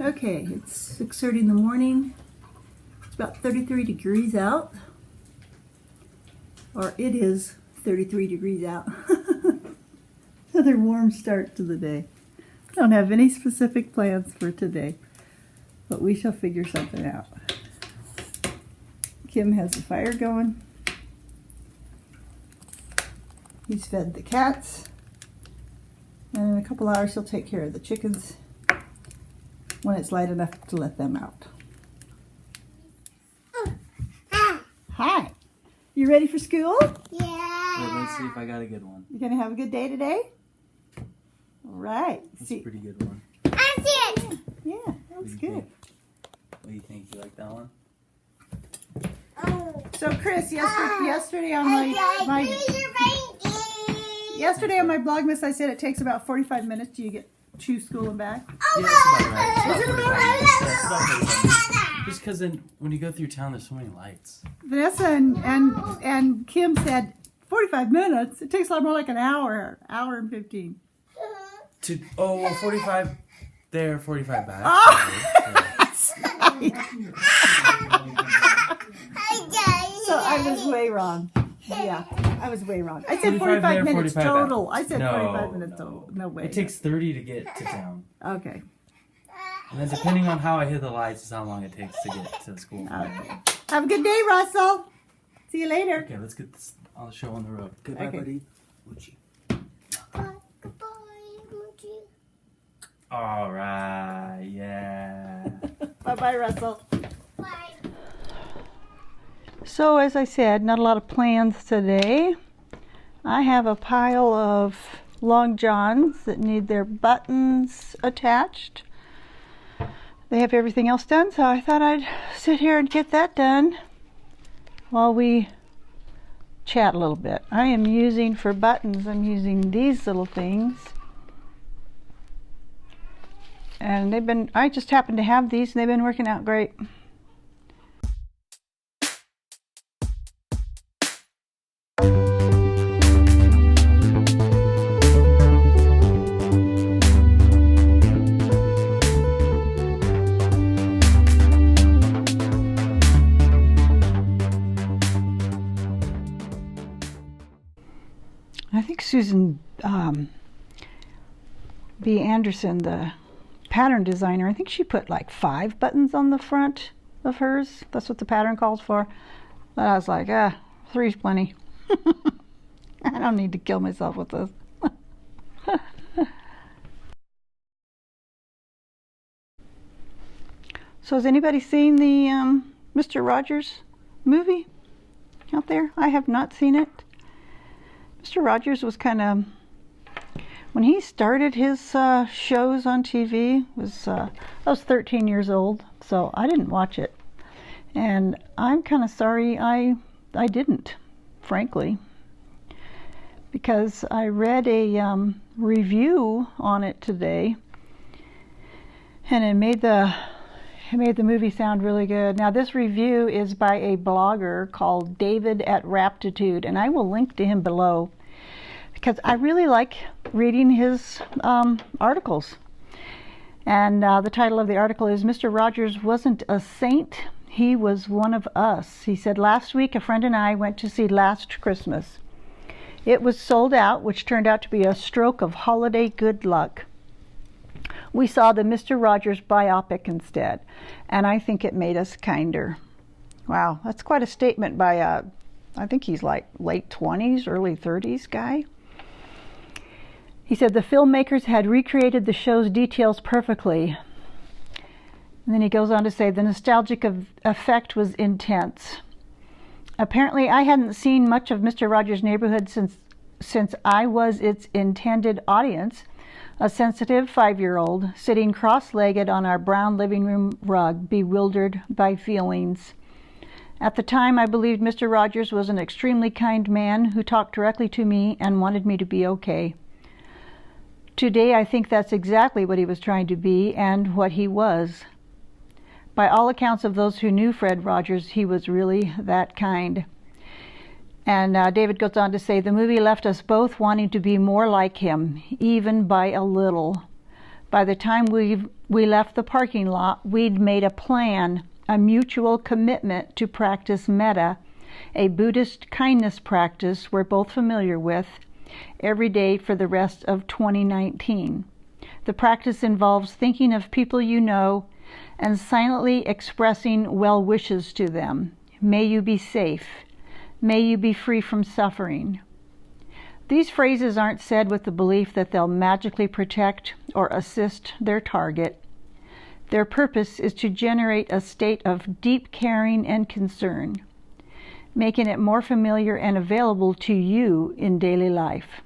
Okay, it's 6:30 in the morning. It's about 33 degrees out. Or it is 33 degrees out. Another warm start to the day. Don't have any specific plans for today, but we shall figure something out. Kim has the fire going. He's fed the cats. And in a couple hours he'll take care of the chickens when it's light enough to let them out. Hi. You ready for school? Yeah. Wait, let's see if I got a good one. You gonna have a good day today? All right. That's a pretty good one. I see it. Yeah, that was good. What do you think? You like that one? So Chris, yesterday on my Vlogmas, I said it takes about 45 minutes till you get to school and back. Yeah, that's about right. It's about 45 minutes. That's about 45 minutes. Just because then when you go through town, there's so many lights. Vanessa and Kim said 45 minutes. It takes a lot more like an hour and 15. 45 there, 45 back. Oh! So I was way wrong. Yeah, I was way wrong. I said 45 minutes total. I said 45 minutes total. No way. It takes 30 to get to town. Okay. And then depending on how I hit the lights is how long it takes to get to the school. Okay. Have a good day, Russell. See you later. Okay, let's get this on the show on the road. Goodbye, Okay. buddy. Moochie. Goodbye, Moochie. All right, yeah. Bye-bye, Russell. Bye. So, as I said, not a lot of plans today. I have a pile of long johns that need their buttons attached. They have everything else done, so I thought I'd sit here and get that done while we chat a little bit. I am using, for buttons, I'm using these little things. And I just happen to have these and they've been working out great. I think Susan B. Anderson, the pattern designer, I think she put like 5 buttons on the front of hers. That's what the pattern calls for. But I was like, 3's plenty. I don't need to kill myself with this. So has anybody seen the Mr. Rogers movie out there? I have not seen it. Mr. Rogers was kind of, when he started his shows on TV, I was 13 years old, so I didn't watch it. And I'm kind of sorry I didn't, frankly, because I read a review on it today, and it made the movie sound really good. Now, this review is by a blogger called David at Raptitude, and I will link to him below because I really like reading his articles. And the title of the article is "Mr. Rogers Wasn't a Saint, He Was One of Us." He said, "Last week a friend and I went to see Last Christmas. It was sold out, which turned out to be a stroke of holiday good luck. We saw the Mr. Rogers biopic instead, and I think it made us kinder." Wow, that's quite a statement by I think he's like late 20s, early 30s guy. He said the filmmakers had recreated the show's details perfectly. And then he goes on to say the nostalgic effect was intense. Apparently I hadn't seen much of Mr. Rogers' Neighborhood since I was its intended audience, a sensitive 5-year-old sitting cross-legged on our brown living room rug, bewildered by feelings. At the time, I believed Mr. Rogers was an extremely kind man who talked directly to me and wanted me to be okay. Today, I think that's exactly what he was trying to be and what he was. By all accounts of those who knew Fred Rogers, he was really that kind. And David goes on to say, the movie left us both wanting to be more like him, even by a little. By the time we left the parking lot, we'd made a plan, a mutual commitment to practice metta, a Buddhist kindness practice we're both familiar with, every day for the rest of 2019. The practice involves thinking of people you know and silently expressing well wishes to them. May you be safe. May you be free from suffering. These phrases aren't said with the belief that they'll magically protect or assist their target. Their purpose is to generate a state of deep caring and concern, making it more familiar and available to you in daily life.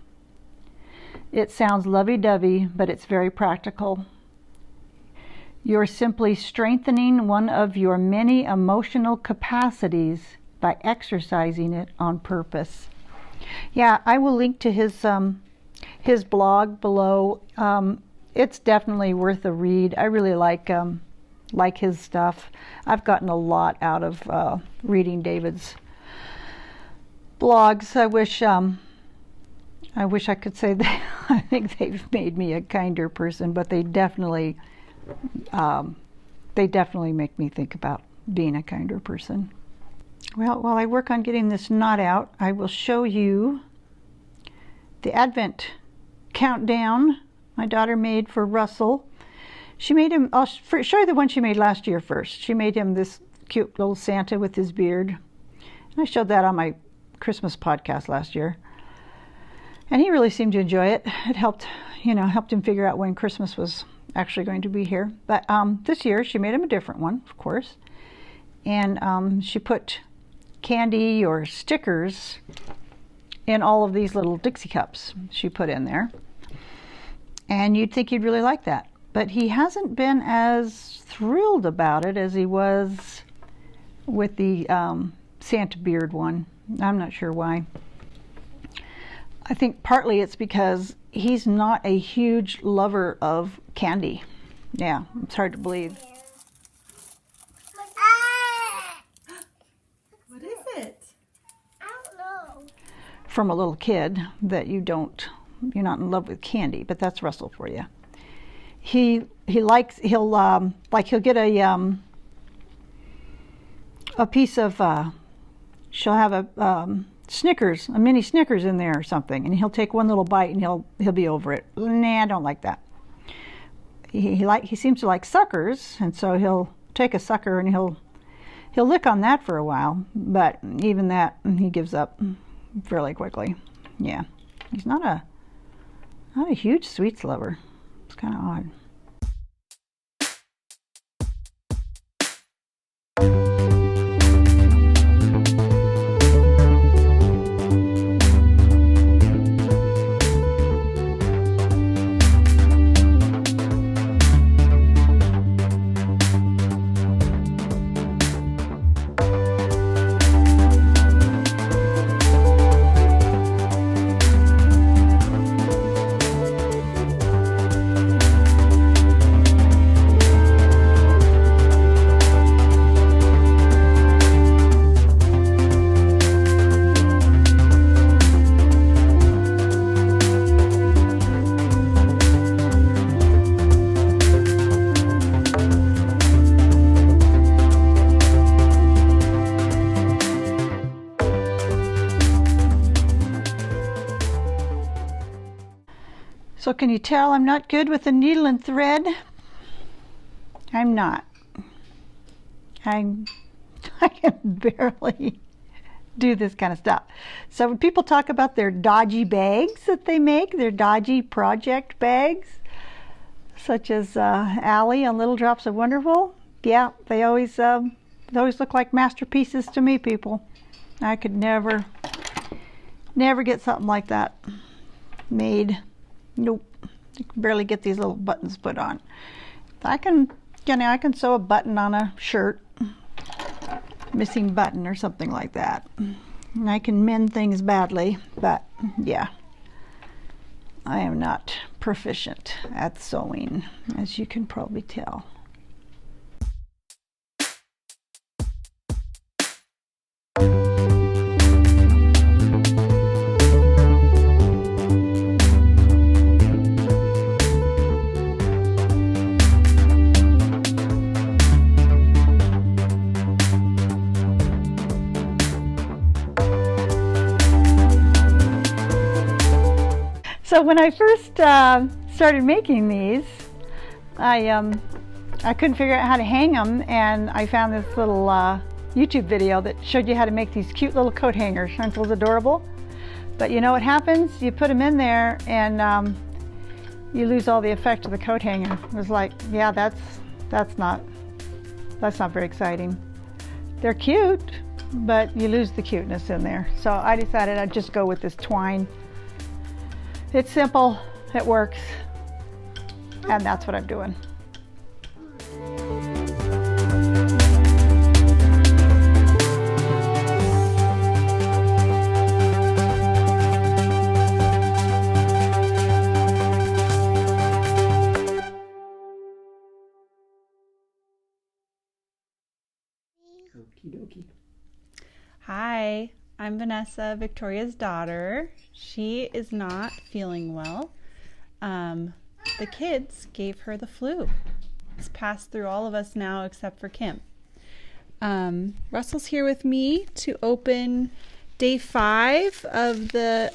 It sounds lovey-dovey, but it's very practical. You're simply strengthening one of your many emotional capacities by exercising it on purpose. Yeah, I will link to his blog below. It's definitely worth a read. I really like his stuff. I've gotten a lot out of reading David's blogs. I wish I could say that I think they've made me a kinder person, but they definitely make me think about being a kinder person. Well, while I work on getting this knot out, I will show you the Advent countdown my daughter made for Russell. She made him, I'll show you the one she made last year first. She made him this cute little Santa with his beard. And I showed that on my Christmas podcast last year. And he really seemed to enjoy it. It helped him figure out when Christmas was actually going to be here. But this year she made him a different one, of course. And she put candy or stickers in all of these little Dixie cups she put in there. And you'd think he'd really like that. But he hasn't been as thrilled about it as he was with the Santa beard one. I'm not sure why. I think partly it's because he's not a huge lover of candy. Yeah, it's hard to believe. What is it? I don't know. From a little kid that you're not in love with candy, but that's Russell for you. He'll get a piece of she'll have a Snickers, a mini Snickers in there or something, and he'll take one little bite and he'll be over it. Nah, I don't like that. He seems to like suckers, and so he'll take a sucker and he'll lick on that for a while, but even that he gives up fairly quickly. Yeah, he's not a huge sweets lover. It's kind of odd. So can you tell I'm not good with the needle and thread? I'm not. I can barely do this kind of stuff. So when people talk about their dodgy bags that they make, their dodgy project bags, such as Allie on Little Drops of Wonderful, yeah, they always look like masterpieces to me, people. I could never get something like that made. Nope. You can barely get these little buttons put on. I can sew a button on a shirt, missing button or something like that. And I can mend things badly, but yeah, I am not proficient at sewing, as you can probably tell. So when I first started making these, I couldn't figure out how to hang them, and I found this little YouTube video that showed you how to make these cute little coat hangers. Aren't those adorable? But you know what happens? You put them in there and you lose all the effect of the coat hanger. It was like, yeah, that's not very exciting. They're cute, but you lose the cuteness in there. So I decided I'd just go with this twine. It's simple, it works, and that's what I'm doing. Okie dokie. Hi, I'm Vanessa, Victoria's daughter. She is not feeling well. The kids gave her the flu. It's passed through all of us now except for Kim. Russell's here with me to open day 5 of the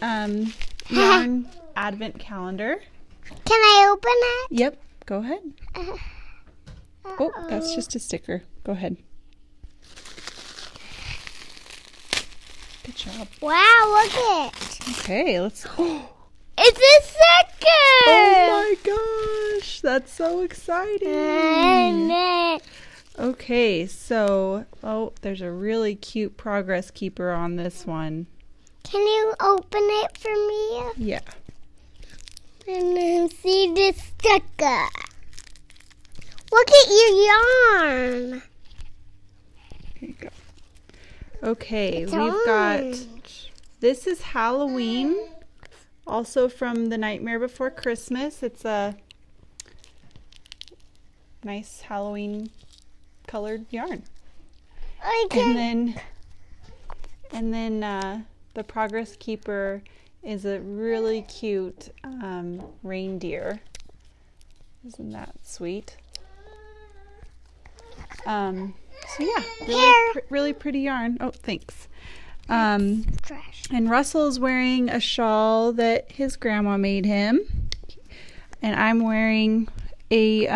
yarn advent calendar. Can I open it? Yep, go ahead. Oh, that's just a sticker. Go ahead. Good job. Wow, look it. Okay, let's. It's a sticker. Oh my gosh, that's so exciting. Okay, so, there's a really cute progress keeper on this one. Can you open it for me? Yeah. And then see the sticker. Look at your yarn. Here you go. Okay, It's we've got, orange. this is Halloween, also from The Nightmare Before Christmas. It's a nice Halloween colored yarn. Okay. And then the Progress Keeper is a really cute reindeer. Isn't that sweet? So yeah, really pretty yarn. Oh, thanks. Trash. And Russell's wearing a shawl that his grandma made him. And I'm wearing a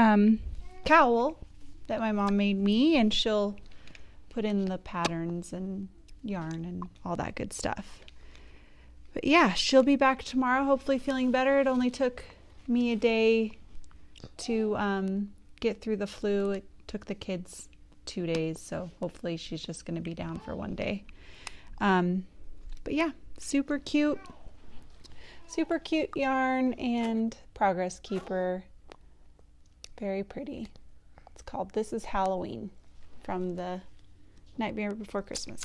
cowl that my mom made me, and she'll put in the patterns and yarn and all that good stuff. But yeah, she'll be back tomorrow, hopefully feeling better. It only took me a day to get through the flu. It took the kids 2 days, so hopefully she's just going to be down for 1 day. But yeah, super cute yarn and progress keeper. Very pretty. It's called This Is Halloween from the Nightmare Before Christmas.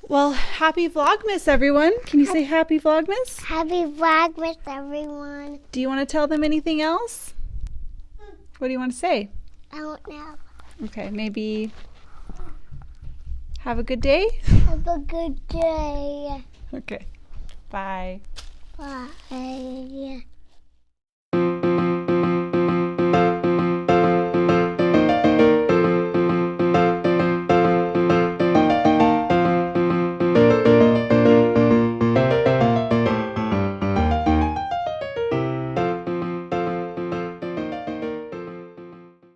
Well, happy Vlogmas, everyone. Can you say happy Vlogmas? Happy Vlogmas, everyone. Do you want to tell them anything else? What do you want to say? I don't know. Okay, maybe have a good day. Have a good day. Okay, bye. Bye.